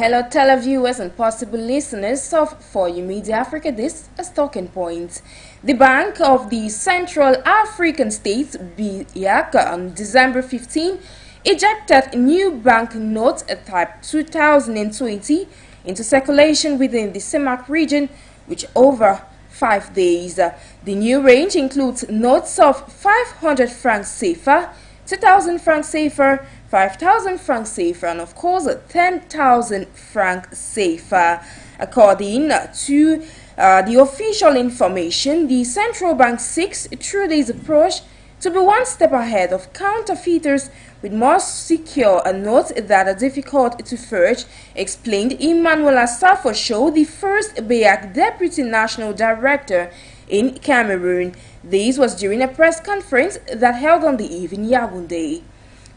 Hello televiewers and possible listeners of For You Media Africa. This is Talking Points. The Bank of the Central African States, BAC, on December 15 ejected new banknotes type 2020 into circulation within the CEMAC region, which over 5 days. The new range includes notes of 500 francs CFA, 2,000 francs CFA, 5,000 francs CFA, and of course 10,000 francs CFA. According to the official information, the central bank seeks through this approach to be one step ahead of counterfeiters with more secure notes that are difficult to forge, explained Emmanuel Asafo, the first BAC Deputy National Director in Cameroon. This was during a press conference that held on the eve in Yaoundé.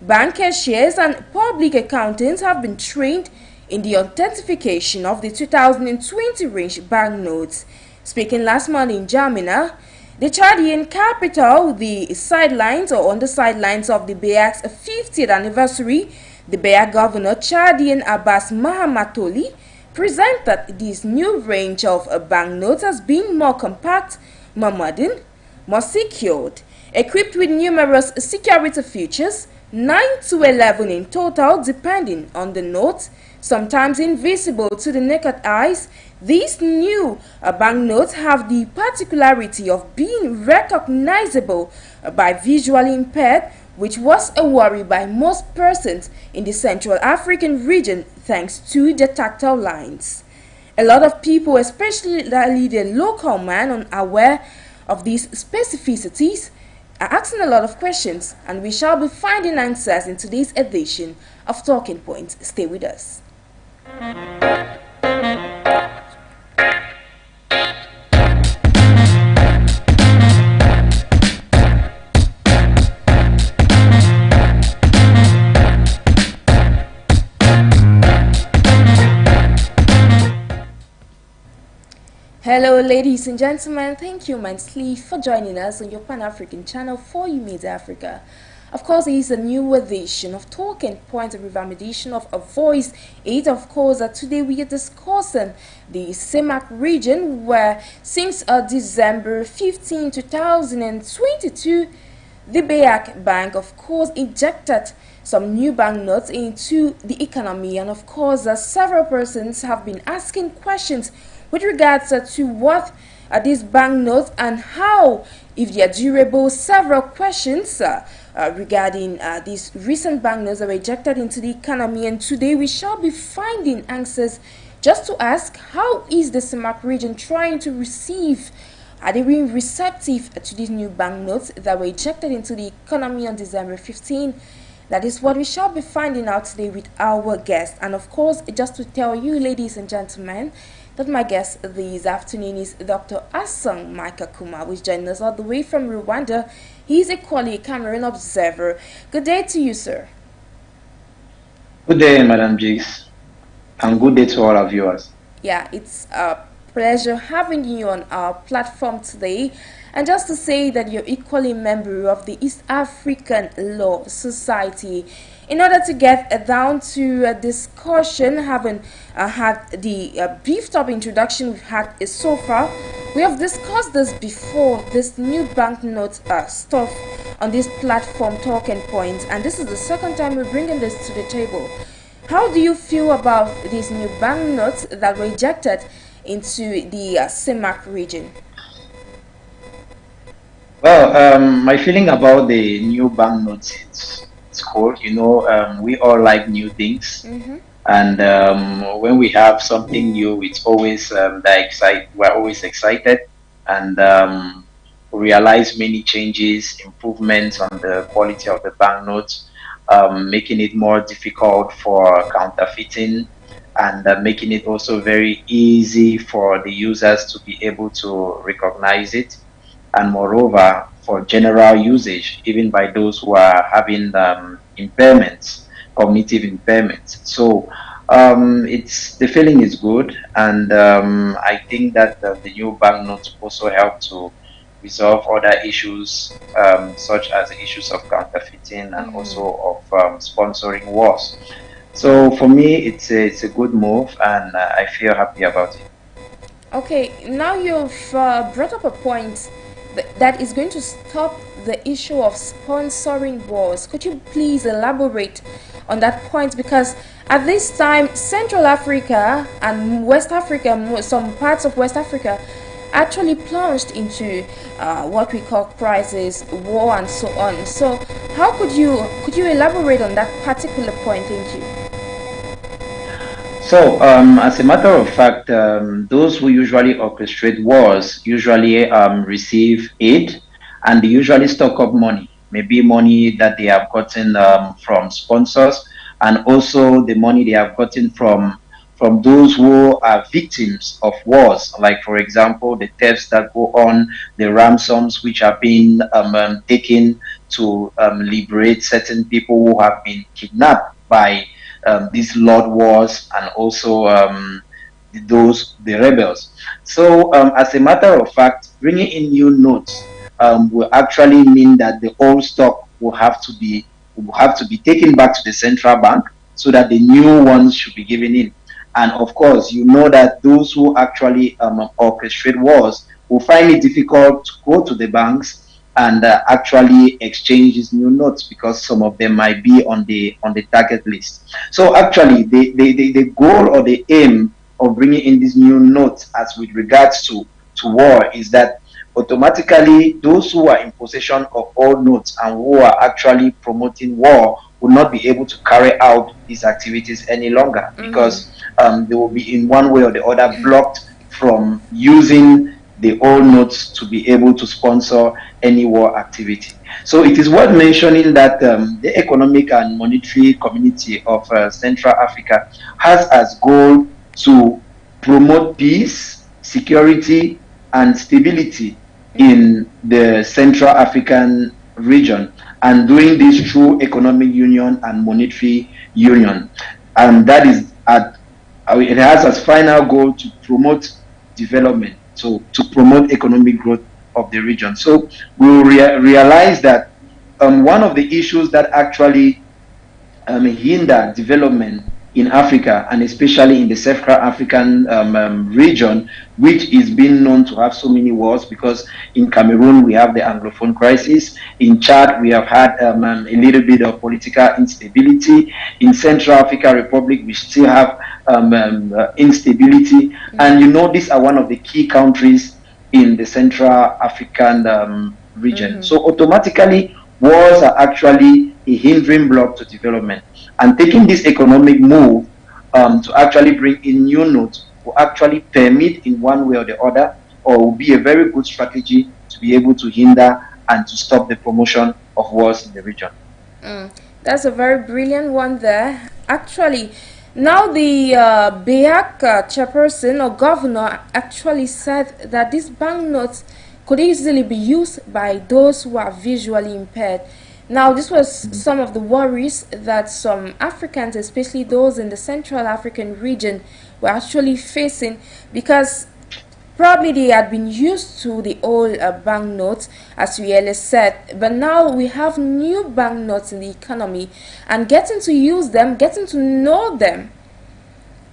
Bank cashiers and public accountants have been trained in the authentication of the 2020 range banknotes. Speaking last month in Jamina, the Chadian capital, on the sidelines of the BAC's 50th anniversary, the BAC governor Chadian Abbas Mahamatoli presented this new range of banknotes as being more compact, more modern, more secured, equipped with numerous security features, 9 to 11 in total depending on the note, sometimes invisible to the naked eyes. These new banknotes have the particularity of being recognizable by visually impaired, which was a worry by most persons in the Central African region thanks to the tactile lines. A lot of people, especially the local man unaware of these specificities, are asking a lot of questions, and we shall be finding answers in today's edition of Talking Points. Stay with us. Hello ladies and gentlemen, thank you immensely for joining us on your Pan-African channel For You Media Africa. Of course, it is a new edition of Talking Points, a revamp edition of A Voice 8. Of course, today we are discussing the CEMAC region, where since December 15, 2022, the BAC Bank, of course, injected some new banknotes into the economy. And of course, several persons have been asking questions with regards to what are these banknotes and how, if they are durable. Several questions regarding these recent banknotes that were injected into the economy, and today we shall be finding answers just to ask, how is the CEMAC region trying to receive, are they being receptive to these new banknotes that were injected into the economy on December 15? That is what we shall be finding out today with our guest. And of course, just to tell you, ladies and gentlemen, that my guest this afternoon is Dr. Asang Maikakuma, who is joining us all the way from Rwanda. He is equally a Cameroon observer. Good day to you, sir. Good day, Madam Jigs, and good day to all our viewers. Yeah, it's a pleasure having you on our platform today. And just to say that you're equally a member of the East African Law Society. In order to get down to a discussion, having had the beefed up introduction we've had so far, we have discussed this before, this new banknote stuff on this platform, Talking Points, and this is the second time we're bringing this to the table. How do you feel about these new banknotes that were injected into the CEMAC region? Well, my feeling about the new banknotes, it's cool. You know, we all like new things, and when we have something new, it's always we're always excited, and realize many changes, improvements on the quality of the banknotes, making it more difficult for counterfeiting, and making it also very easy for the users to be able to recognize it. And moreover, for general usage, even by those who are having impairments, cognitive impairments. So the feeling is good, and I think that the new banknotes also help to resolve other issues, such as the issues of counterfeiting and also of sponsoring wars. So for me, it's a good move, and I feel happy about it. Okay, now you've brought up a point that is going to stop the issue of sponsoring wars. Could you please elaborate on that point? Because at this time, Central Africa and West Africa, some parts of West Africa, actually plunged into what we call crisis, war, and so on. So, how could you elaborate on that particular point? Thank you. So, as a matter of fact, those who usually orchestrate wars usually receive aid, and they usually stock up money, maybe money that they have gotten from sponsors, and also the money they have gotten from those who are victims of wars, like for example the thefts that go on, the ransoms which are being taken to liberate certain people who have been kidnapped by these Lord wars, and also the rebels. So, as a matter of fact, bringing in new notes will actually mean that the old stock will have to be taken back to the central bank so that the new ones should be given in. And of course, you know that those who actually orchestrate wars will find it difficult to go to the banks and actually exchange these new notes, because some of them might be on the target list. So actually, the goal or the aim of bringing in these new notes as with regards to war is that automatically those who are in possession of all notes and who are actually promoting war will not be able to carry out these activities any longer, because they will be in one way or the other blocked from using the old notes to be able to sponsor any war activity. So it is worth mentioning that the Economic and Monetary Community of Central Africa has as goal to promote peace, security, and stability in the Central African region, and doing this through economic union and monetary union. And that is it has as final goal to promote development, so to promote economic growth of the region. So we will realize that one of the issues that actually hinder development in Africa, and especially in the Central African region, which is being known to have so many wars, because in Cameroon we have the Anglophone crisis, in Chad we have had a little bit of political instability, in Central African Republic we still have instability, and you know these are one of the key countries in the Central African region. So automatically wars are actually a hindering block to development. And taking this economic move to actually bring in new notes will actually permit in one way or the other, or will be a very good strategy to be able to hinder and to stop the promotion of wars in the region. That's a very brilliant one there. Actually, now the BEAC chairperson or governor actually said that these banknotes could easily be used by those who are visually impaired. Now, this was some of the worries that some Africans, especially those in the Central African region, were actually facing, because probably they had been used to the old banknotes, as we earlier said, but now we have new banknotes in the economy, and getting to use them, getting to know them,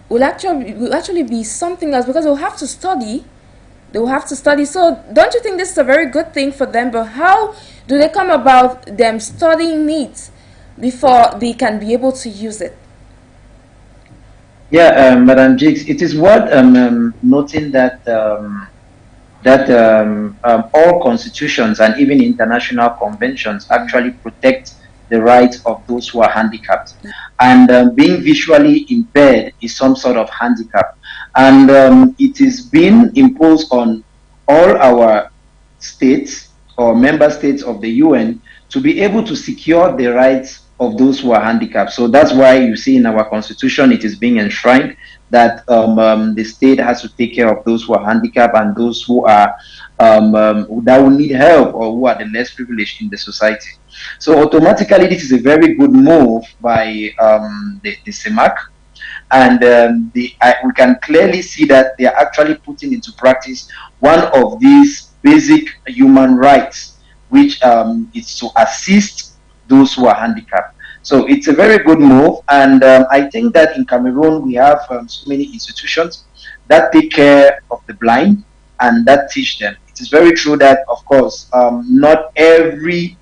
will actually be something else, because they'll have to study. They will have to study. So don't you think this is a very good thing for them? But how do they come about them studying it before they can be able to use it? Yeah, Madam Jakes, it is worth noting that all constitutions and even international conventions actually protect the rights of those who are handicapped, and being visually impaired is some sort of handicap, and it is being imposed on all our states or member states of the UN to be able to secure the rights of those who are handicapped. So that's why you see in our constitution it is being enshrined that the state has to take care of those who are handicapped and those who are that will need help, or who are the less privileged in the society. So automatically, this is a very good move by the CEMAC, and we can clearly see that they are actually putting into practice one of these basic human rights, which is to assist those who are handicapped. So it's a very good move, and I think that in Cameroon we have so many institutions that take care of the blind and that teach them. It is very true that, of course, not every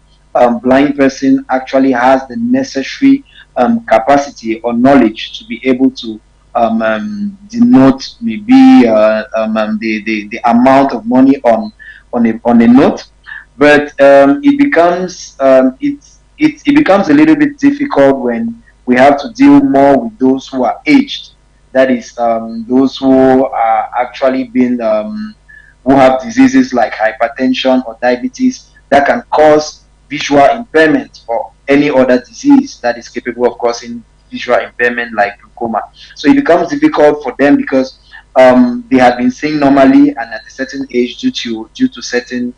blind person actually has the necessary capacity or knowledge to be able to denote maybe the amount of money on a note, but it becomes a little bit difficult when we have to deal more with those who are aged. That is, those who are actually been who have diseases like hypertension or diabetes that can cause visual impairment or any other disease that is capable of causing visual impairment like glaucoma. So it becomes difficult for them because they have been seeing normally and at a certain age due to certain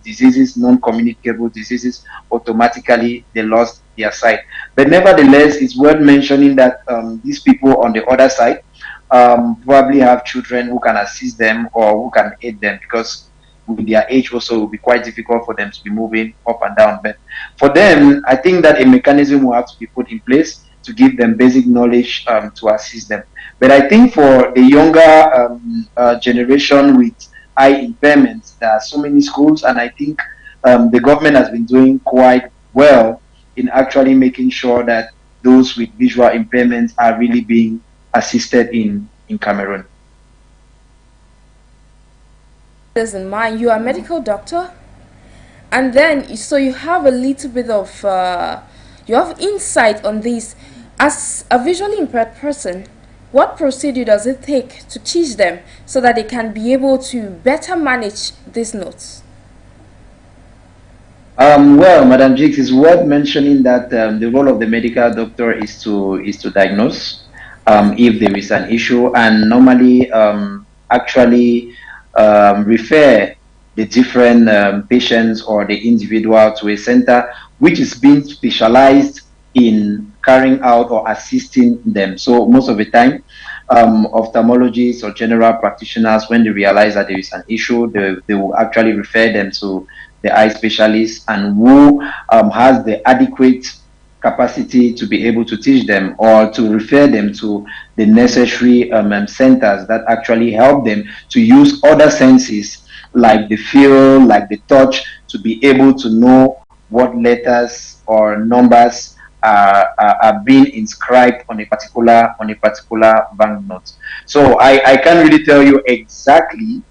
diseases, non-communicable diseases, automatically they lost their sight. But nevertheless, it's worth mentioning that these people on the other side probably have children who can assist them or who can aid them, because with their age also it will be quite difficult for them to be moving up and down. But for them, I think that a mechanism will have to be put in place to give them basic knowledge to assist them. But I think for the younger generation with eye impairments, there are so many schools, and I think the government has been doing quite well in actually making sure that those with visual impairments are really being assisted in Cameroon. In mind, you are a medical doctor, and then so you have a little bit of you have insight on this. As a visually impaired person, what procedure does it take to teach them so that they can be able to better manage these notes? Well, Madam Jix, it's worth mentioning that the role of the medical doctor is to diagnose if there is an issue, and normally actually refer the different patients or the individual to a center which is being specialized in carrying out or assisting them. So most of the time, ophthalmologists or general practitioners, when they realize that there is an issue, they will actually refer them to the eye specialist, and who has the adequate capacity to be able to teach them or to refer them to the necessary centers that actually help them to use other senses like the feel, like the touch, to be able to know what letters or numbers are being inscribed on a particular banknote. So I can't really tell you exactly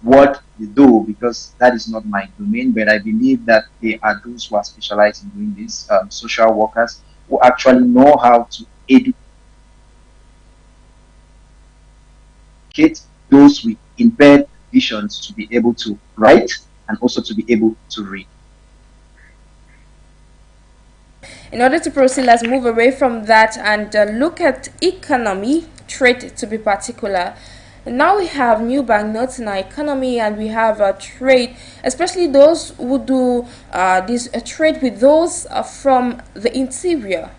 what they do because that is not my domain, but I believe that they are those who are specialized in doing this, social workers who actually know how to educate those with impaired visions to be able to write and also to be able to read. In order to proceed, let's move away from that and look at economy, trade to be particular. Now we have new banknotes in our economy, and we have trade, especially those who do this trade with those from the interior.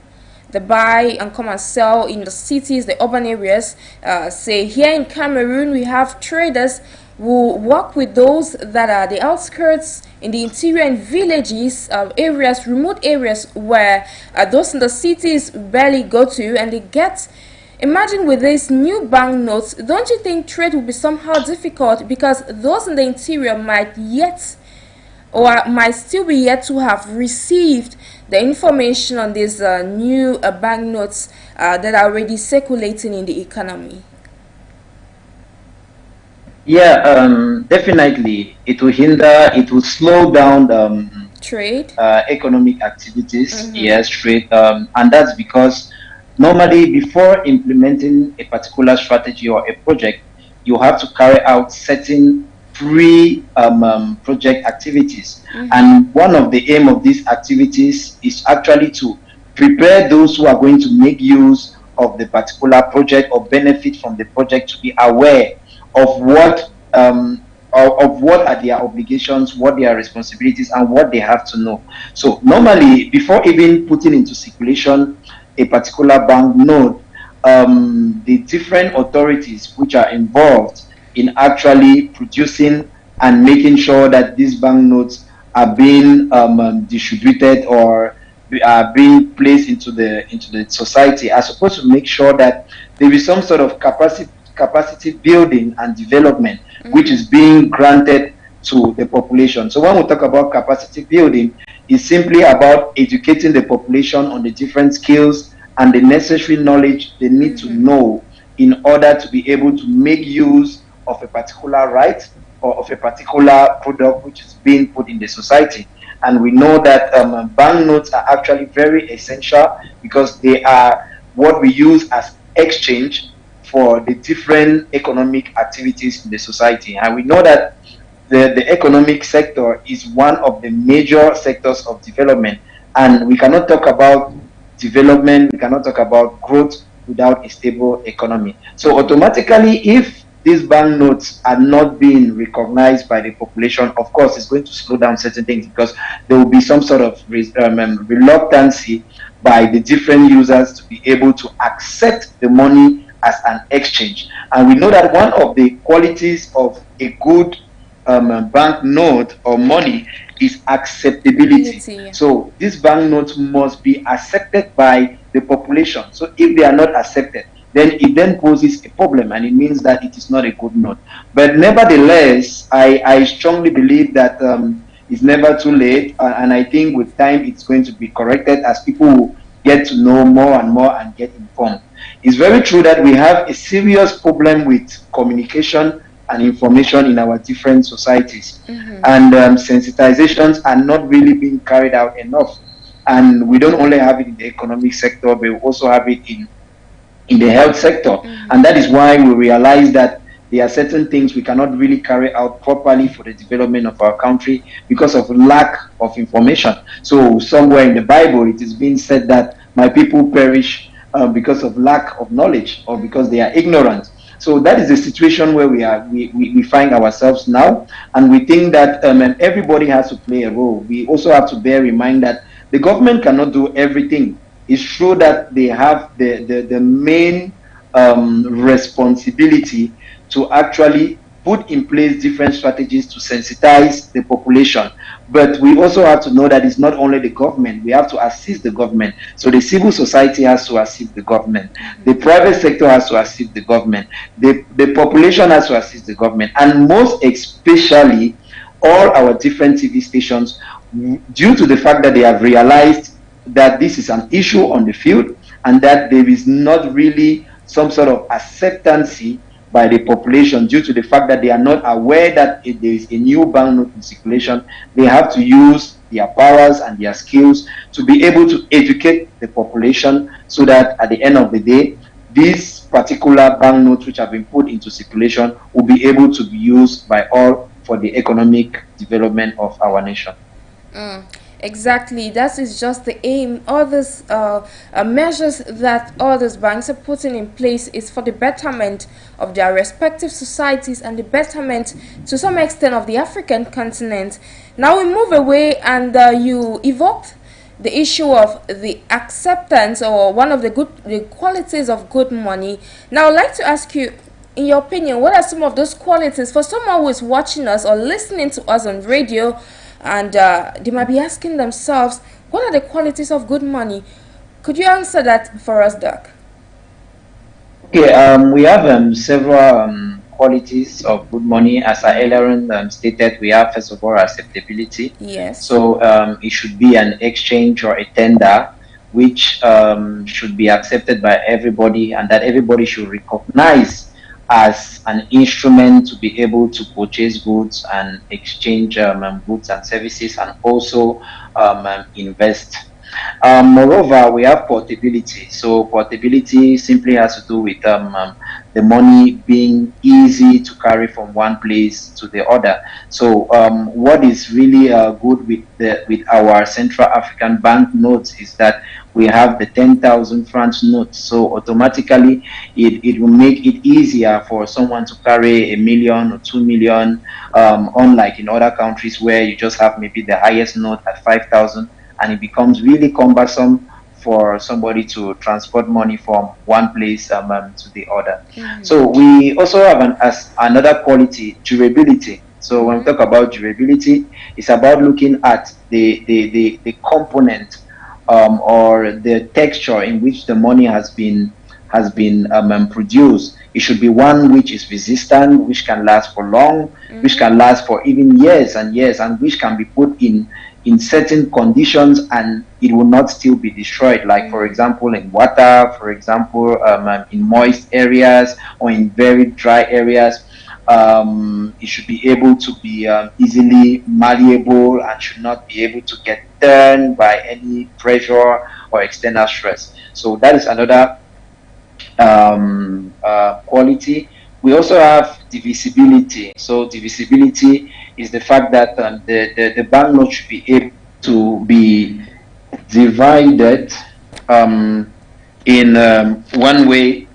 They buy and come and sell in the cities, the urban areas. Say here in Cameroon, we have traders who work with those that are the outskirts, in the interior and villages, areas, remote areas where those in the cities barely go to, and they get. Imagine with these new banknotes, don't you think trade will be somehow difficult, because those in the interior might yet or might still be yet to have received the information on these new banknotes that are already circulating in the economy? Yeah, definitely. It will hinder, it will slow down trade, economic activities. Yes, trade, and that's because normally before implementing a particular strategy or a project, you have to carry out certain project activities. And one of the aim of these activities is actually to prepare those who are going to make use of the particular project or benefit from the project to be aware of what are their obligations, what their responsibilities, and what they have to know. So normally, before even putting into circulation a particular banknote, the different authorities which are involved in actually producing and making sure that these banknotes are being distributed or are being placed into the society are supposed to make sure that there is some sort of capacity building and development which is being granted to the population. So when we talk about capacity building, it's simply about educating the population on the different skills and the necessary knowledge they need to know in order to be able to make use of a particular right or of a particular product which is being put in the society. And we know that banknotes are actually very essential because they are what we use as exchange for the different economic activities in the society. And we know that the economic sector is one of the major sectors of development. And we cannot talk about development, we cannot talk about growth without a stable economy. So automatically, if these banknotes are not being recognized by the population, of course, it's going to slow down certain things because there will be some sort of reluctancy by the different users to be able to accept the money as an exchange. And we know that one of the qualities of a good banknote or money is acceptability. So these banknotes must be accepted by the population. So if they are not accepted, then it then poses a problem, and it means that it is not a good note. But nevertheless, I strongly believe that it's never too late, and I think with time it's going to be corrected as people get to know more and more and get informed. It's very true that we have a serious problem with communication and information in our different societies, and sensitizations are not really being carried out enough. And we don't only have it in the economic sector, but we also have it in the health sector. And that is why we realize that there are certain things we cannot really carry out properly for the development of our country because of lack of information. So somewhere in the Bible, it is being said that my people perish because of lack of knowledge or because they are ignorant. So that is the situation where we find ourselves now. And we think that everybody has to play a role. We also have to bear in mind that the government cannot do everything. It's true that they have the main responsibility to actually put in place different strategies to sensitize the population. But we also have to know that it's not only the government, we have to assist the government. So the civil society has to assist the government. The private sector has to assist the government. The population has to assist the government. And most especially, all our different TV stations, due to the fact that they have realized that this is an issue on the field and that there is not really some sort of acceptance by the population due to the fact that they are not aware that if there is a new banknote in circulation, they have to use their powers and their skills to be able to educate the population so that at the end of the day, these particular banknotes which have been put into circulation will be able to be used by all for the economic development of our nation. Exactly, that is just the aim. Others measures that others banks are putting in place is for the betterment of their respective societies and the betterment to some extent of the African continent. Now we move away, and you evoked the issue of the acceptance or one of the qualities of good money. Now I'd like to ask you, in your opinion, what are some of those qualities for someone who is watching us or listening to us on radio? And they might be asking themselves, what are the qualities of good money? Could you answer that for us, Doc? Okay, we have several qualities of good money. As I earlier stated, we have, first of all, acceptability. Yes. So it should be an exchange or a tender which should be accepted by everybody, and that everybody should recognize as an instrument to be able to purchase goods and exchange goods and services, and also invest. Moreover, we have portability. So portability simply has to do with the money being easy to carry from one place to the other. So what is really good with our Central African bank notes is that we have the 10,000 francs note. So automatically it will make it easier for someone to carry 1 million or 2 million, unlike in other countries where you just have maybe the highest note at 5,000, and it becomes really cumbersome for somebody to transport money from one place to the other. So we also have another quality, durability. So when we talk about durability, it's about looking at the component or the texture in which the money has been produced. It should be one which is resistant, which can last for long, which can last for even years and years, and which can be put in certain conditions and it will not still be destroyed. Like for example, in water, for example, in moist areas or in very dry areas. It should be able to be easily malleable and should not be able to get turned by any pressure or external stress. So that is another quality. We also have divisibility. So divisibility is the fact that the banknote should be able to be divided in one way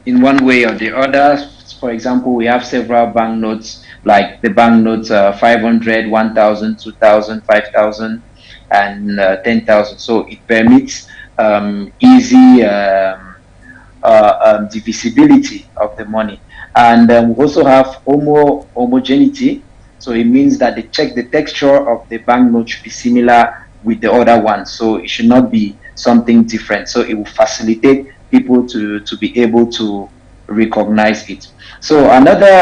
or the other. For example, we have several banknotes like the banknotes 500, 1,000, 2,000, 5,000, and 10,000. So it permits easy divisibility of the money. And we also have homogeneity. So it means that the texture of the banknote should be similar with the other one. So it should not be something different. So it will facilitate people to be able to recognize it. So another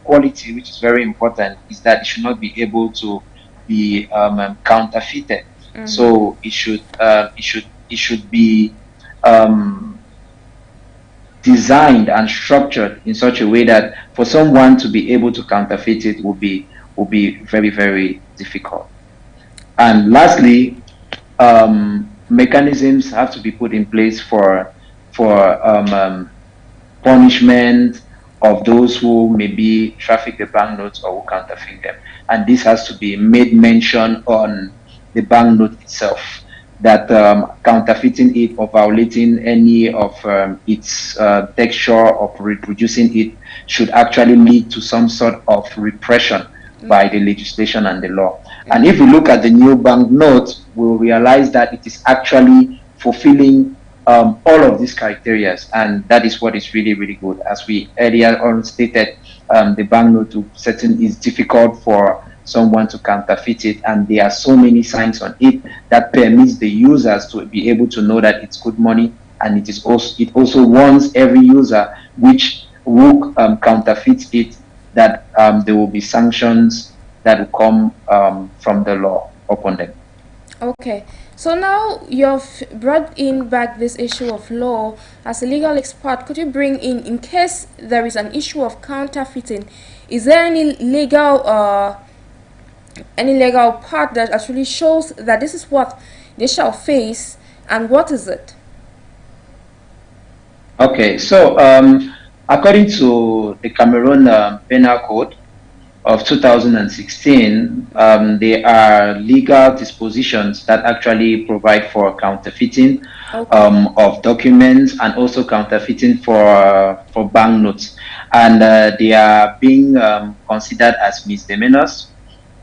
quality which is very important is that it should not be able to be counterfeited. So it should be designed and structured in such a way that for someone to be able to counterfeit it will be very, very difficult. And lastly, mechanisms have to be put in place for punishment of those who maybe traffic the banknotes or who counterfeit them. And this has to be made mention on the banknote itself, that counterfeiting it or violating any of its texture or reproducing it should actually lead to some sort of repression by the legislation and the law. And if we look at the new banknote, we'll realize that it is actually fulfilling all of these criteria, and that is what is really, really good. As we earlier on stated, the banknote is difficult for someone to counterfeit it, and there are so many signs on it that permits the users to be able to know that it's good money, and it also warns every user who counterfeits it that there will be sanctions that will come from the law upon them. Okay, so now you've brought in back this issue of law. As a legal expert, could you bring in case there is an issue of counterfeiting, is there any legal part that actually shows that this is what they shall face, and what is it? Okay, so according to the Cameroon Penal Code of 2016, there are legal dispositions that actually provide for counterfeiting of documents and also counterfeiting for banknotes, and they are being considered as misdemeanors.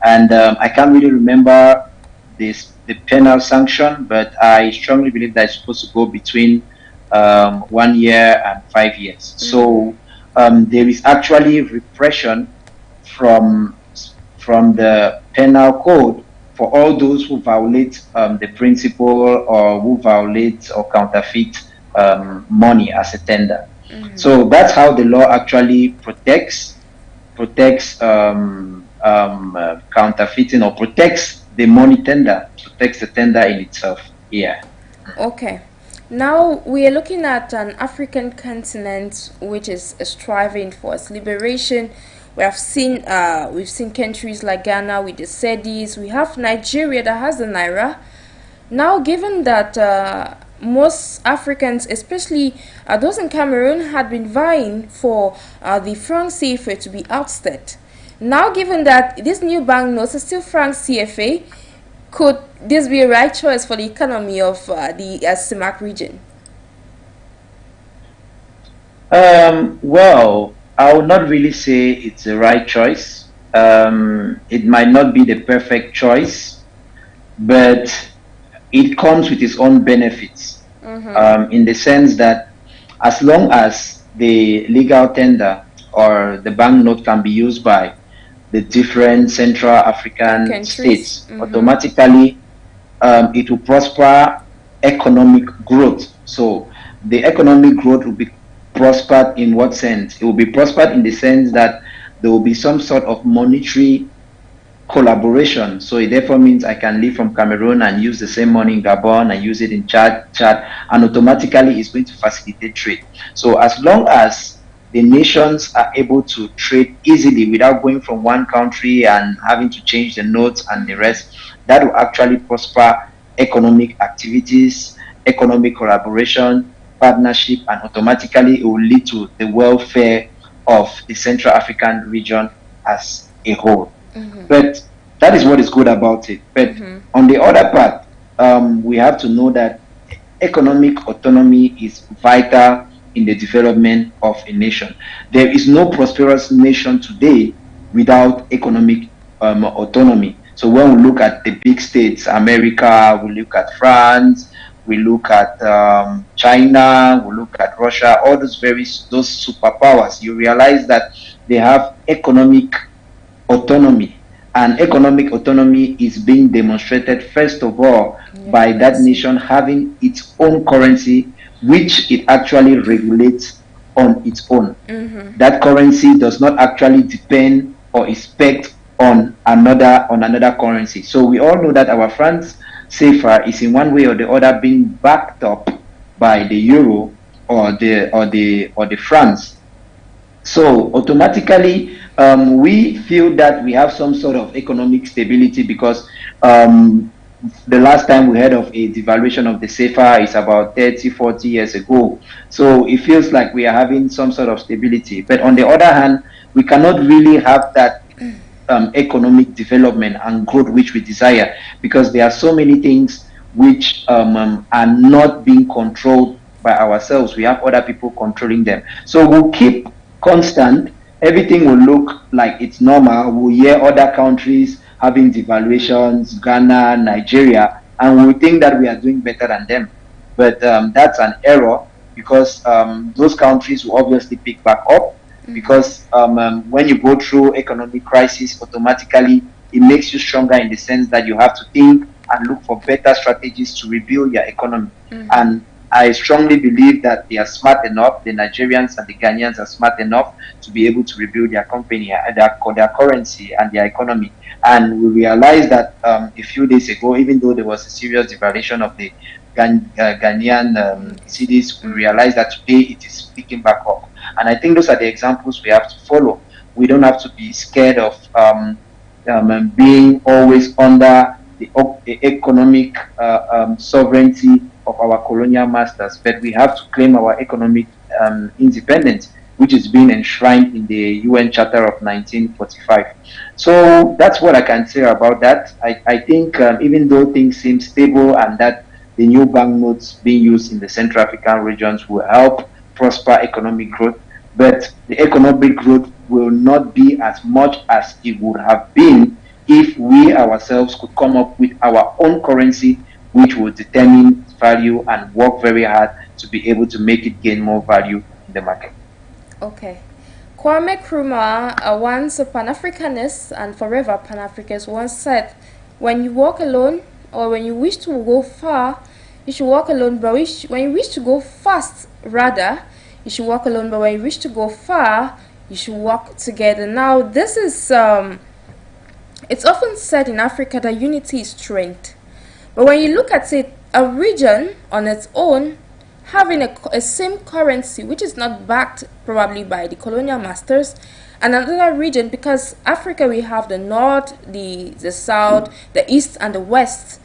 And I can't really remember the penal sanction, but I strongly believe that it's supposed to go between 1 year and 5 years. So there is actually repression from the penal code for all those who violate the principle or who violate or counterfeit money as a tender. So that's how the law actually protects counterfeiting, or protects the money tender, protects the tender in itself. Yeah. Okay. Now we are looking at an African continent which is striving for its liberation. We've seen countries like Ghana with the cedis. We have Nigeria that has the naira. Now, given that most Africans, especially those in Cameroon, had been vying for the franc CFA to be ousted. Now, given that this new banknotes are still franc CFA, could this be a right choice for the economy of the CEMAC region? Well, I would not really say it's the right choice. It might not be the perfect choice, but it comes with its own benefits, in the sense that as long as the legal tender or the banknote can be used by the different Central African states, automatically it will prosper economic growth. So the economic growth will be prospered in what sense? It will be prospered in the sense that there will be some sort of monetary collaboration. So it therefore means I can live from Cameroon and use the same money in Gabon and use it in Chad, and automatically it's going to facilitate trade. So as long as the nations are able to trade easily without going from one country and having to change the notes and the rest, that will actually prosper economic activities, economic collaboration, partnership, and automatically it will lead to the welfare of the Central African region as a whole. But that is what is good about it. But on the other part, we have to know that economic autonomy is vital in the development of a nation. There is no prosperous nation today without economic autonomy. So when we look at the big states, America, we look at France, we look at China, we look at Russia, all those superpowers, you realize that they have economic autonomy, and economic autonomy is being demonstrated first of all by that nation having its own currency, which it actually regulates on its own. That currency does not actually depend or expect on another currency. So we all know that our franc CFA is in one way or the other being backed up by the euro or the francs. So automatically we feel that we have some sort of economic stability because the last time we heard of a devaluation of the CFA is about 30-40 years ago. So it feels like we are having some sort of stability. But on the other hand, we cannot really have that economic development and growth which we desire, because there are so many things which are not being controlled by ourselves. We have other people controlling them. So we'll keep constant. Everything will look like it's normal. We'll hear other countries having devaluations, Ghana, Nigeria, and we think that we are doing better than them. But that's an error, because those countries will obviously pick back up, because when you go through economic crisis, automatically it makes you stronger in the sense that you have to think and look for better strategies to rebuild your economy. And I strongly believe that they are smart enough, the Nigerians and the Ghanaians are smart enough to be able to rebuild their company, their currency and their economy. And we realized that a few days ago, even though there was a serious devaluation of the Ghanaian cedis, we realized that today it is picking back up. And I think those are the examples we have to follow. We don't have to be scared of being always under the economic sovereignty of our colonial masters, but we have to claim our economic independence, which is being enshrined in the UN Charter of 1945. So that's what I can say about that. I think even though things seem stable and that the new banknotes being used in the Central African regions will help prosper economic growth, but the economic growth will not be as much as it would have been if we ourselves could come up with our own currency, which will determine value and work very hard to be able to make it gain more value in the market. Okay. Kwame Nkrumah, once a Pan-Africanist and forever Pan-Africanist, once said, when you walk alone or when you wish to go far, you should walk alone, but when you wish to go fast, rather, you should walk alone, but when you wish to go far, you should walk together. Now, this is, it's often said in Africa that unity is strength. But when you look at it, a region on its own having a same currency which is not backed probably by the colonial masters, and another region, because Africa we have the north, the south, the east and the west.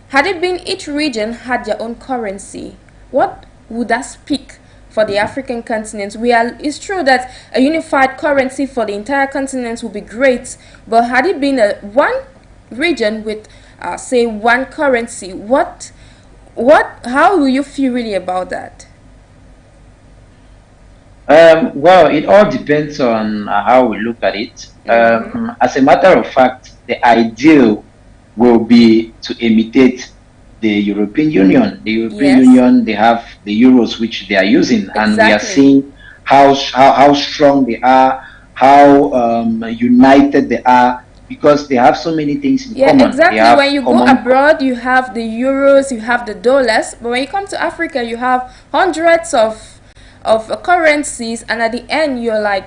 Had it been each region had their own currency, what would that speak for the African continent? It's true that a unified currency for the entire continent would be great, but had it been one region with say one currency, how will you feel really about that? Well, it all depends on how we look at it. As a matter of fact, the ideal will be to imitate the European Union. The European Union, they have the euros which they are using, and we are seeing how strong they are, how united they are because they have so many things in Yeah, common. exactly. They have When you go abroad, you have the euros, you have the dollars, but when you come to Africa, you have hundreds of currencies, and at the end, you're like,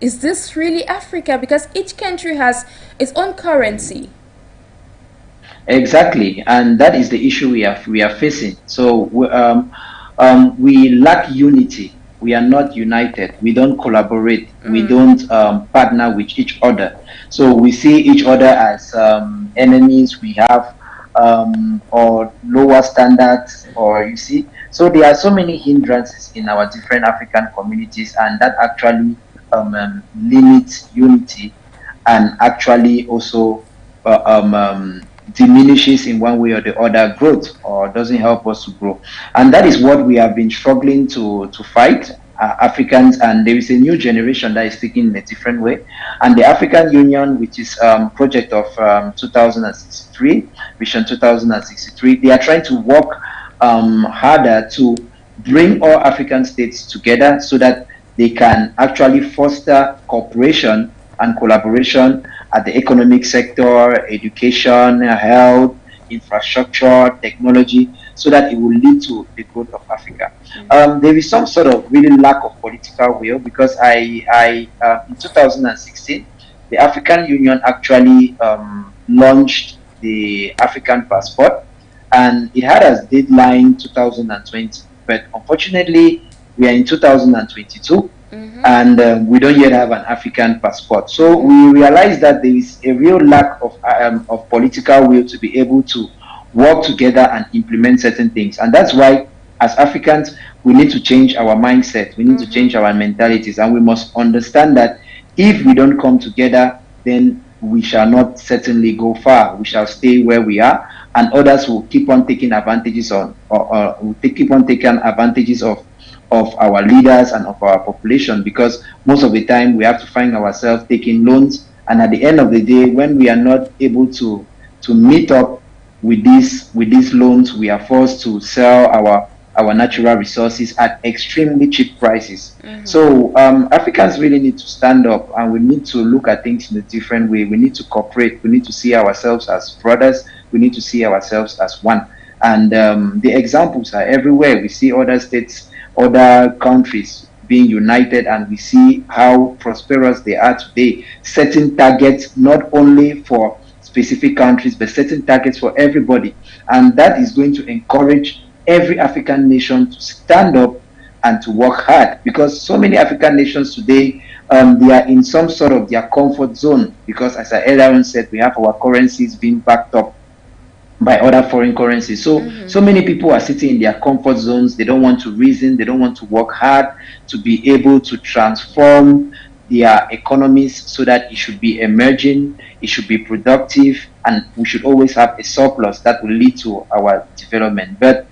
is this really Africa? Because each country has its own currency. Exactly, and that is the issue we are facing. So we lack unity. We are not united. We don't collaborate. We don't partner with each other. So we see each other as enemies. We have or lower standards, or you see. So there are so many hindrances in our different African communities, and that actually limits unity, and actually also diminishes in one way or the other growth, or doesn't help us to grow. And that is what we have been struggling to fight, Africans. And there is a new generation that is thinking in a different way. And the African Union, which is project of 2063, Vision 2063, they are trying to work harder to bring all African states together so that they can actually foster cooperation and collaboration at the economic sector, education, health, infrastructure, technology, so that it will lead to the growth of Africa. There is some sort of really lack of political will, because in 2016, the African Union actually launched the African passport, and it had as deadline 2020. But unfortunately, we are in 2022, and we don't yet have an African passport. So we realize that there is a real lack of political will to be able to work together and implement certain things. And that's why, as Africans, we need to change our mindset. We need to change our mentalities, and we must understand that if we don't come together, then we shall not certainly go far. We shall stay where we are, and others will keep on taking advantages on, or will keep on taking advantages of our leaders and of our population, because most of the time we have to find ourselves taking loans, and at the end of the day, when we are not able to meet up with these loans, we are forced to sell our natural resources at extremely cheap prices. So Africans really need to stand up, and we need to look at things in a different way. We need to cooperate. We need to see ourselves as brothers. We need to see ourselves as one. And the examples are everywhere. We see other states, other countries being united, and we see how prosperous they are today, setting targets not only for specific countries, but setting targets for everybody. And that is going to encourage every African nation to stand up and to work hard, because so many African nations today, they are in some sort of their comfort zone, because as I earlier on said, we have our currencies being backed up by other foreign currencies. So many people are sitting in their comfort zones. They don't want to reason. They don't want to work hard to be able to transform their economies so that it should be emerging, it should be productive, and we should always have a surplus that will lead to our development. But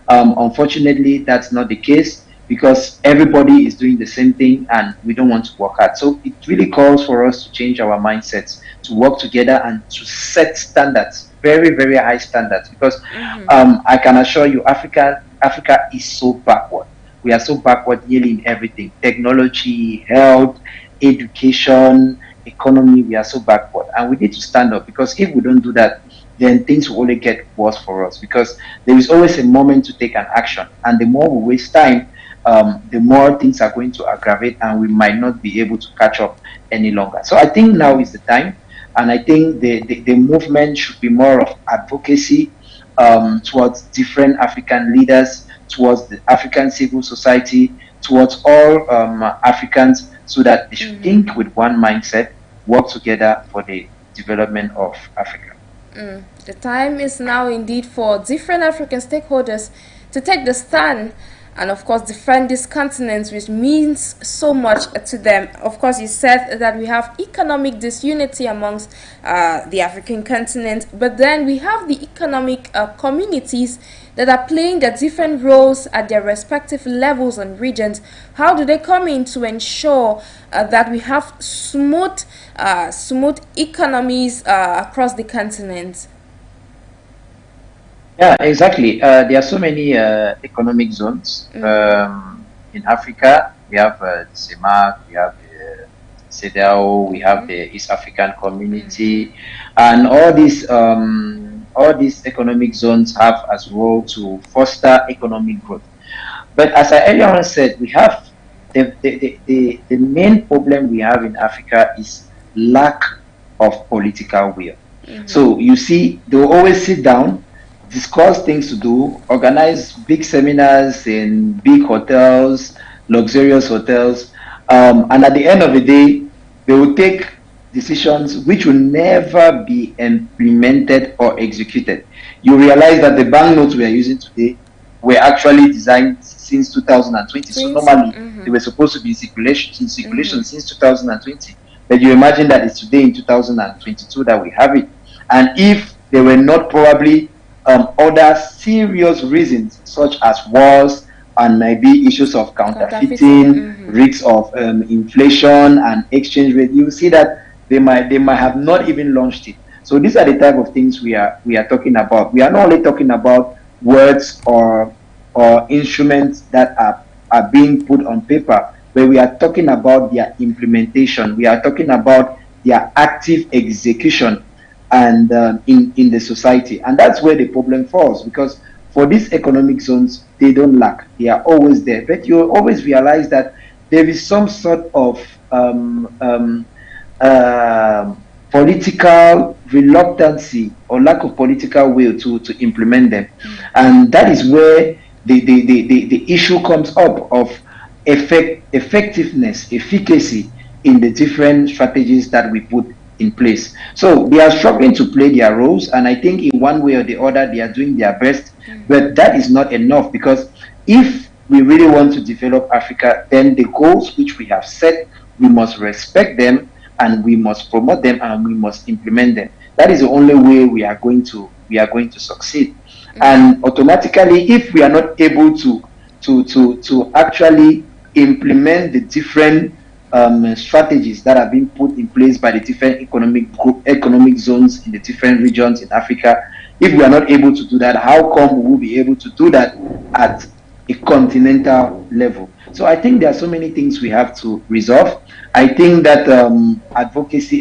unfortunately, that's not the case, because everybody is doing the same thing and we don't want to work hard. So it really calls for us to change our mindsets, to work together and to set standards, very, very high standards, because I can assure you, Africa is so backward. We are so backward nearly in everything: technology, health, education, economy. We are so backward, and we need to stand up, because if we don't do that, then things will only get worse for us, because there is always a moment to take an action, and the more we waste time, the more things are going to aggravate, and we might not be able to catch up any longer. So I think now is the time, and I think the movement should be more of advocacy towards different African leaders, towards the African civil society, towards all Africans, so that they should think with one mindset, work together for the development of Africa. The time is now indeed for different African stakeholders to take the stand and of course defend this continent, which means so much to them. Of course, you said that we have economic disunity amongst the African continent, but then we have the economic communities that are playing their different roles at their respective levels and regions. How do they come in to ensure that we have smooth economies across the continent? Yeah, exactly. There are so many economic zones in Africa. We have the CEMAC, we have the CEDEAO, we have the East African Community, and all these economic zones have as role to foster economic growth. But as I earlier on said, we have the main problem we have in Africa is lack of political will. So you see, they'll always sit down, discuss things to do, organize big seminars in big hotels, luxurious hotels, and at the end of the day, they will take decisions which will never be implemented or executed. You realize that the banknotes we are using today were actually designed since 2020. So normally they were supposed to be in circulation since 2020. But you imagine that it's today in 2022 that we have it. And if there were not probably other serious reasons such as wars and maybe issues of counterfeiting, risks of inflation and exchange rate, you see that they might have not even launched it. So these are the type of things we are talking about. We are not only talking about words or instruments that are being put on paper, but we are talking about their implementation. We are talking about their active execution and in the society. And that's where the problem falls, because for these economic zones, they don't lack. They are always there. But you always realize that there is some sort of political reluctancy or lack of political will to implement them. And that is where the issue comes up of effectiveness, efficacy in the different strategies that we put in place. So they are struggling to play their roles, and I think in one way or the other they are doing their best, but that is not enough, because if we really want to develop Africa, then the goals which we have set, we must respect them and we must promote them and we must implement them. That is the only way we are going to succeed. And automatically, if we are not able to actually implement the different strategies that have been put in place by the different economic zones in the different regions in Africa, if we are not able to do that, how come we will be able to do that at a continental level? So I think there are so many things we have to resolve. I think that a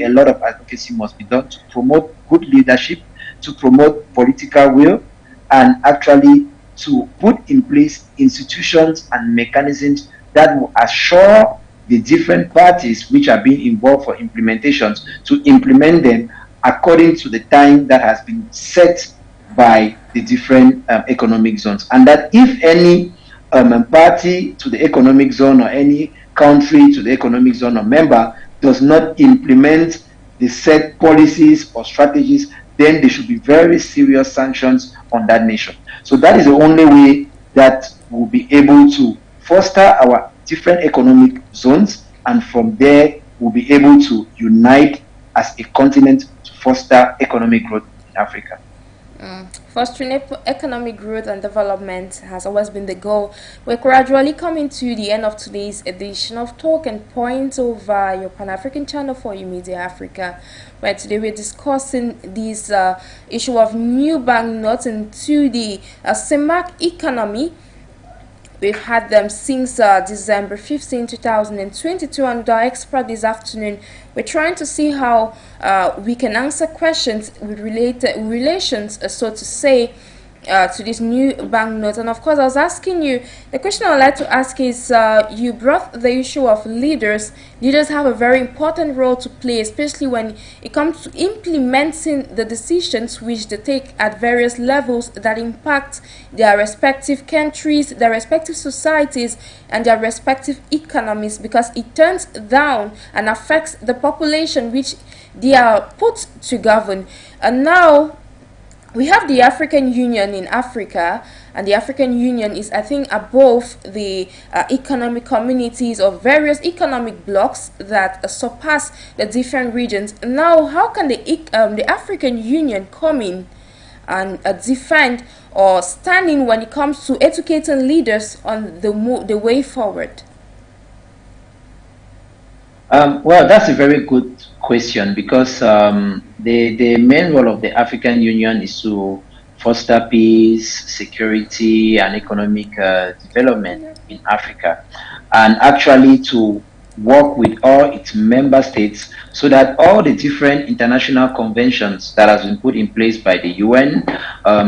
lot of advocacy must be done to promote good leadership, to promote political will, and actually to put in place institutions and mechanisms that will assure the different parties which are being involved for implementations to implement them according to the time that has been set by the different economic zones. And that if any party to the economic zone or any country to the economic zone or member does not implement the set policies or strategies, then there should be very serious sanctions on that nation. So that is the only way that we'll be able to foster our different economic zones, and from there we'll be able to unite as a continent to foster economic growth in Africa. Fostering economic growth and development has always been the goal. We're gradually coming to the end of today's edition of Talking Points over your Pan-African channel for Media Africa, where today we're discussing this issue of new banknotes into the CEMAC economy. We've had them since December 15, 2022, and our expert this afternoon, we're trying to see how we can answer questions with relations, so to say, to this new banknote. And of course, I was asking you, the question I'd like to ask is, you brought the issue of leaders. Leaders have a very important role to play, especially when it comes to implementing the decisions which they take at various levels that impact their respective countries, their respective societies, and their respective economies, because it turns down and affects the population which they are put to govern. And now we have the African Union in Africa, and the African Union is, I think, above the economic communities of various economic blocks that surpass the different regions. Now, how can the African Union come in and defend or stand in when it comes to educating leaders on the way forward? Well, that's a very good question, because the main role of the African Union is to foster peace, security, and economic development in Africa, and actually to work with all its member states so that all the different international conventions that has been put in place by the UN,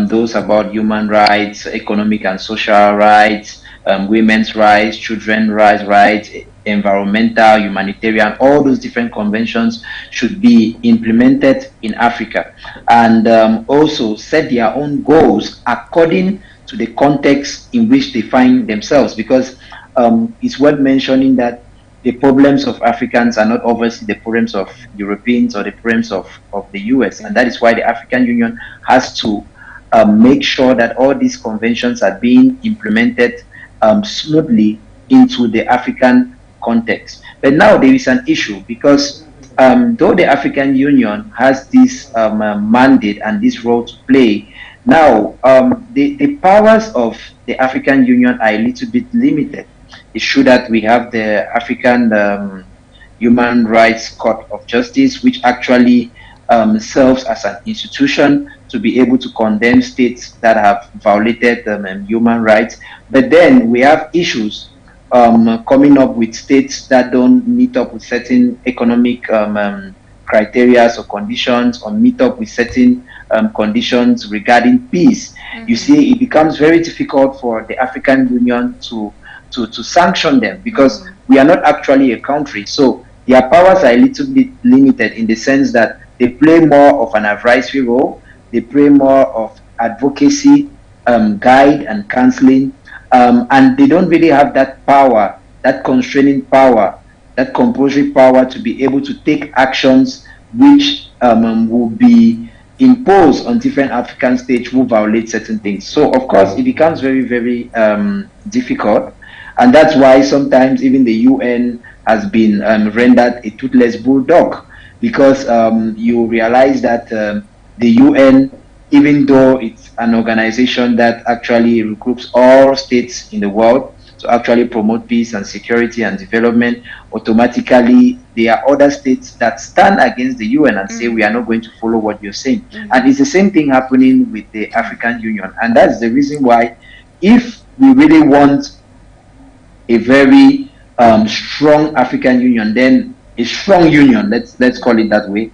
those about human rights, economic and social rights, women's rights, children's rights, environmental, humanitarian, all those different conventions should be implemented in Africa, and also set their own goals according to the context in which they find themselves, because it's worth mentioning that the problems of Africans are not obviously the problems of Europeans or the problems of the US. And that is why the African Union has to make sure that all these conventions are being implemented smoothly into the African context. But now there is an issue because though the African Union has this mandate and this role to play, now the powers of the African Union are a little bit limited. It's true that we have the African Human Rights Court of Justice, which actually serves as an institution to be able to condemn states that have violated human rights. But then we have issues coming up with states that don't meet up with certain economic criteria or conditions, or meet up with certain conditions regarding peace. You see, it becomes very difficult for the African Union to sanction them because we are not actually a country. So their powers are a little bit limited in the sense that they play more of an advisory role, they play more of advocacy, guide and counseling, and they don't really have that power, that constraining power, that compulsory power to be able to take actions which will be imposed on different African states who violate certain things. So of course it becomes very, very difficult. And that's why sometimes even the UN has been rendered a toothless bulldog, because you realize that the UN, even though it's an organization that actually regroups all states in the world to actually promote peace and security and development, automatically there are other states that stand against the UN and say we are not going to follow what you're saying. And it's the same thing happening with the African Union. And that's the reason why, if we really want a very strong African Union, then a strong union, let's call it that way,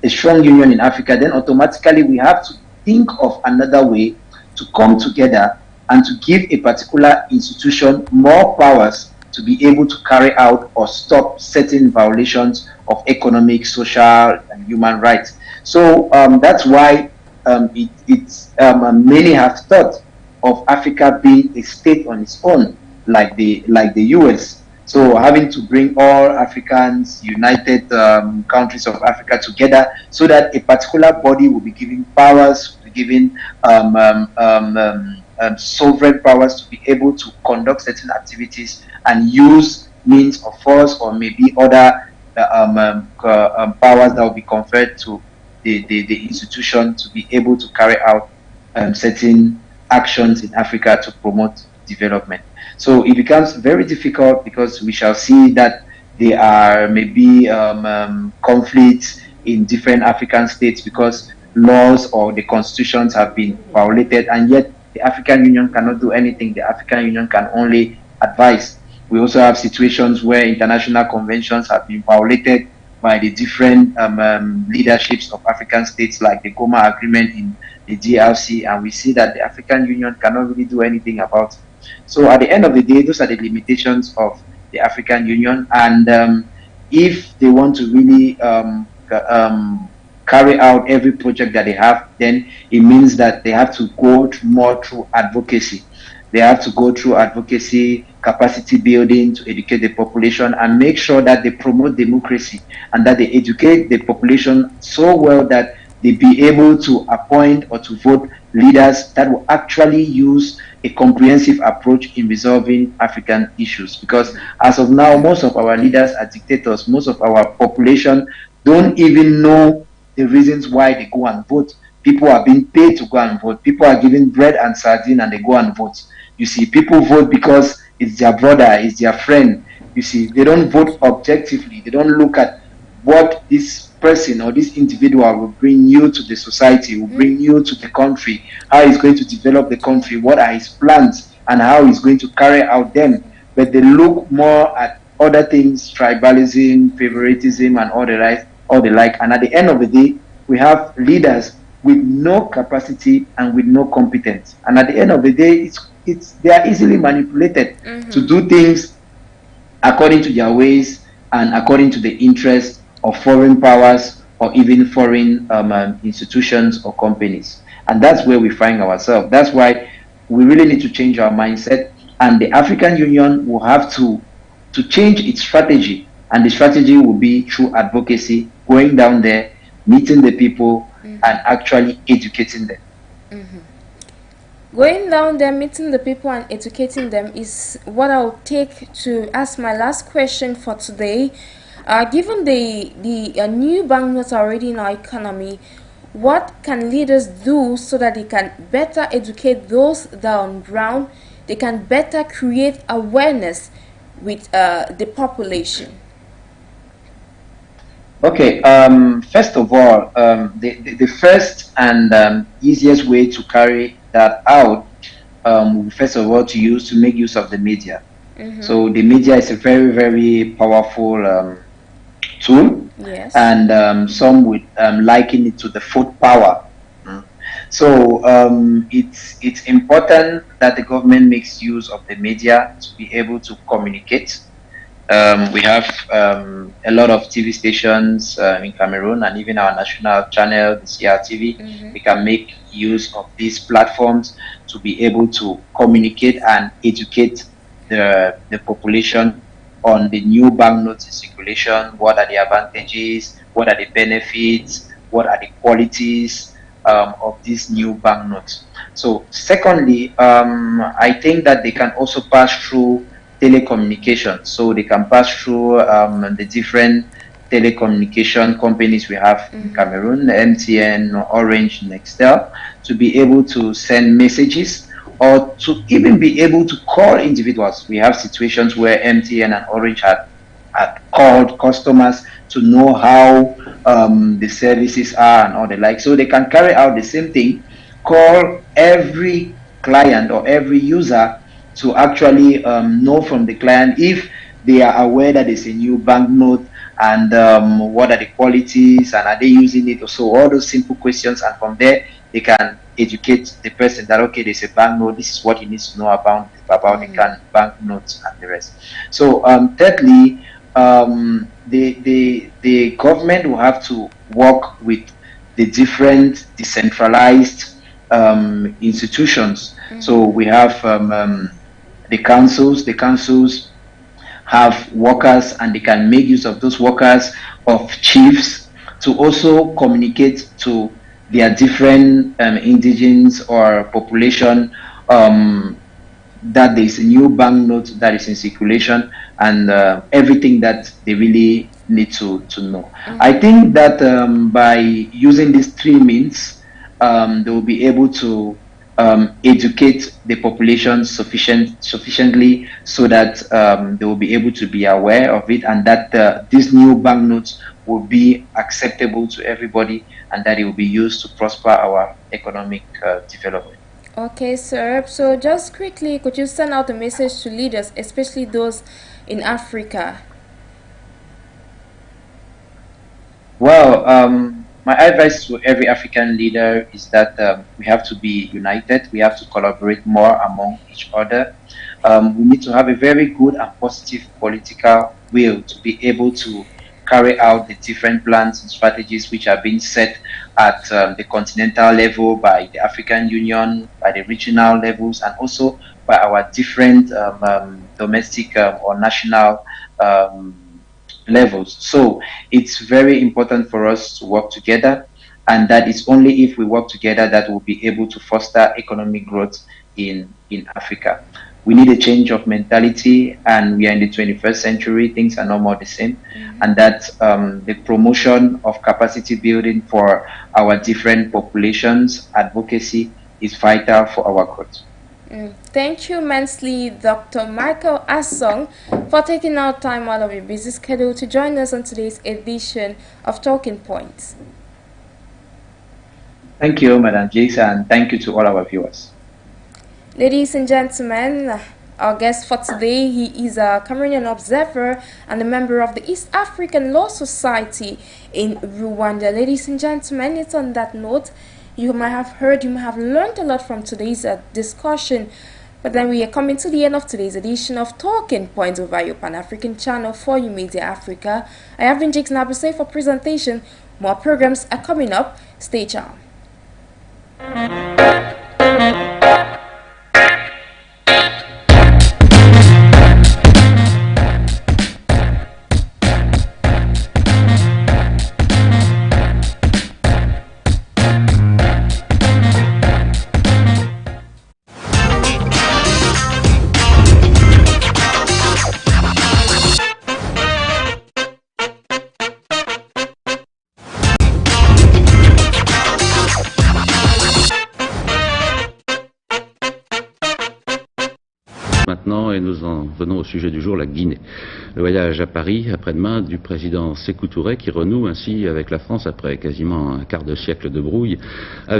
a strong union in Africa, then automatically we have to think of another way to come together and to give a particular institution more powers to be able to carry out or stop certain violations of economic, social, and human rights. So that's why many have thought of Africa being a state on its own, like the US. So having to bring all Africans, united countries of Africa together, so that a particular body will be given powers, will be given sovereign powers to be able to conduct certain activities and use means of force or maybe other powers that will be conferred to the institution to be able to carry out certain actions in Africa to promote development. So it becomes very difficult because we shall see that there are maybe conflicts in different African states because laws or the constitutions have been violated, and yet the African Union cannot do anything. The African Union can only advise. We also have situations where international conventions have been violated by the different leaderships of African states, like the Goma Agreement in the DRC, and we see that the African Union cannot really do anything about it. So at the end of the day, those are the limitations of the African Union, and if they want to really carry out every project that they have, then it means that they have to go more through advocacy. They have to go through advocacy, capacity building to educate the population and make sure that they promote democracy and that they educate the population so well that they be able to appoint or to vote leaders that will actually use a comprehensive approach in resolving African issues. Because as of now, most of our leaders are dictators. Most of our population don't even know the reasons why they go and vote. People are being paid to go and vote. People are given bread and sardine and they go and vote. You see, people vote because it's their brother, it's their friend. You see, they don't vote objectively. They don't look at what this person or this individual will bring you to the society, will bring you to the country, how he's going to develop the country, what are his plans, and how he's going to carry out them. But they look more at other things, tribalism, favoritism, and all the like. And at the end of the day, we have leaders with no capacity and with no competence. And at the end of the day, they are easily manipulated to do things according to their ways and according to the interests of foreign powers or even foreign institutions or companies. And that's where we find ourselves. That's why we really need to change our mindset. And the African Union will have to change its strategy. And the strategy will be through advocacy, going down there, meeting the people, and actually educating them. Going down there, meeting the people and educating them is what I'll take to ask my last question for today. Given the new banknotes are already in our economy, what can leaders do so that they can better educate those that are on ground? They can better create awareness with the population. Okay, first of all, the first and easiest way to carry that out, first of all, to make use of the media. So the media is a very, very powerful tool, yes, and some would liken it to the food power. So it's important that the government makes use of the media to be able to communicate. We have a lot of TV stations in Cameroon, and even our national channel, the CRTV. We can make use of these platforms to be able to communicate and educate the population on the new banknotes in circulation. What are the advantages? What are the benefits? What are the qualities of these new banknotes? So secondly, I think that they can also pass through telecommunications. So they can pass through the different telecommunication companies we have in Cameroon, MTN, Orange, Nextel, to be able to send messages or to even be able to call individuals. We have situations where MTN and Orange had called customers to know how the services are and all the like. So they can carry out the same thing, call every client or every user to actually know from the client if they are aware that there's a new banknote, and what are the qualities, and are they using it? So all those simple questions, and from there they can educate the person that, okay, there's a banknote, this is what he needs to know about the banknotes and the rest. So thirdly, the government will have to work with the different decentralized institutions. So we have the councils. The councils have workers, and they can make use of those workers of chiefs to also communicate to their different indigenes or population that there is a new banknote that is in circulation, and everything that they really need to know. I think that by using these three means, they will be able to educate the population sufficiently so that they will be able to be aware of it, and that these new banknotes will be acceptable to everybody, and that it will be used to prosper our economic development. Okay, sir. So just quickly, could you send out a message to leaders, especially those in Africa? Well, my advice to every African leader is that we have to be united. We have to collaborate more among each other. We need to have a very good and positive political will to be able to carry out the different plans and strategies which are being set at the continental level by the African Union, by the regional levels, and also by our different domestic or national levels. So it's very important for us to work together, and that is only if we work together that we'll be able to foster economic growth in Africa. We need a change of mentality, and we are in the 21st century. Things are no more the same, and that the promotion of capacity building for our different populations, advocacy, is vital for our growth. Thank you immensely, Dr. Michael Assong, for taking out time out of your busy schedule to join us on today's edition of Talking Points. Thank you, Madam Jason, and thank you to all our viewers. Ladies and gentlemen, Our guest for today, he is a Cameroonian observer and a member of the East African Law Society in Rwanda. Ladies and gentlemen, it's on that note, you might have heard, you might have learned a lot from today's discussion. But then we are coming to the end of today's edition of Talking Points over your Pan-African channel for you Media Africa. I have been Jakes Nabuse for presentation. More programs are coming up. Stay tuned. Maintenant, et nous en venons au sujet du jour, la Guinée. Le voyage à Paris, après-demain, du président Sékou Touré, qui renoue ainsi avec la France après quasiment un quart de siècle de brouille, avec